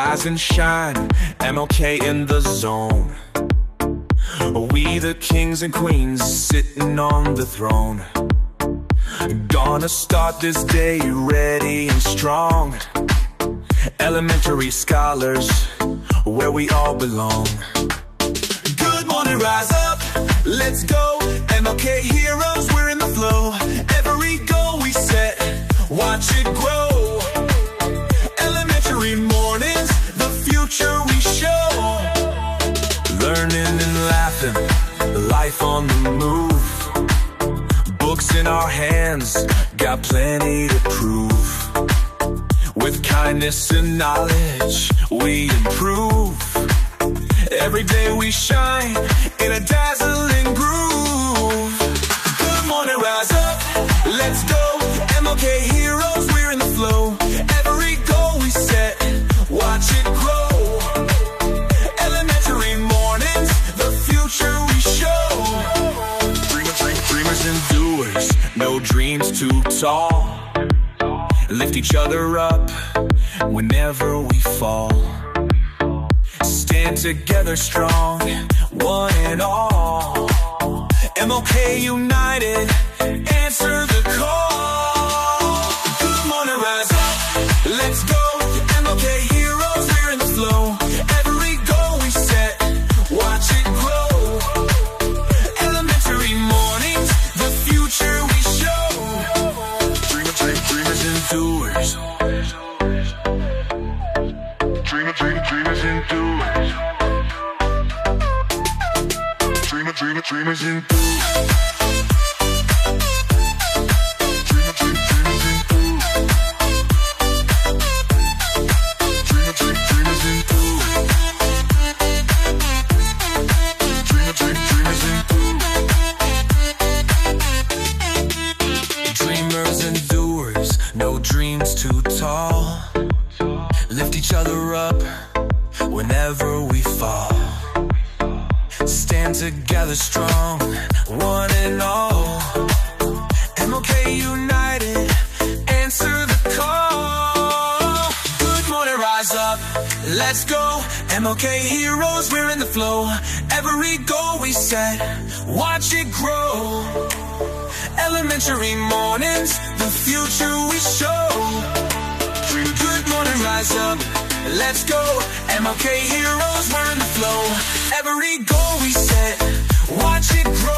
rise and shine, MLK in the zone. We the kings and queens sitting on the throne. Gonna start this day ready and strong. Elementary scholars, where we all belong. Good morning, rise up, let's go. MLK heroes, we're in the flow. Every goal we set, watch it grow. Elementary mornings, the future we show. Learning and laughing, life on the move. Books in our hands, got plenty to prove. With kindness and knowledge, we improve. Every day we shine in a dazzling groove. Good morning, rise up, let's go. MLK heroes, we're in the flow. Every goal we set, watch it grow. Elementary mornings, the future we show. Dreamers and doers, no dreams too tall. Lift each other up whenever we fall. Stand together strong, one and all. MLK united, answer the call. Good morning, rise up, let's go. MLK heroes, we're in the flow. Every goal we set, watch it grow. Elementary mornings, the future we show. Dreamers and doers. Dreamers and doers. Dreamers and doers. Dreamers and doers, no dreams too tall. Lift each other up whenever we fall. Stand together strong, one and all. MLK united, answer the call. Good morning, rise up, let's go. MLK heroes, we're in the flow. Every goal we set, watch it grow. Elementary mornings, the future we show. Good morning, rise up, let's go. MLK heroes, we're in the flow. Every goal we set, watch it grow.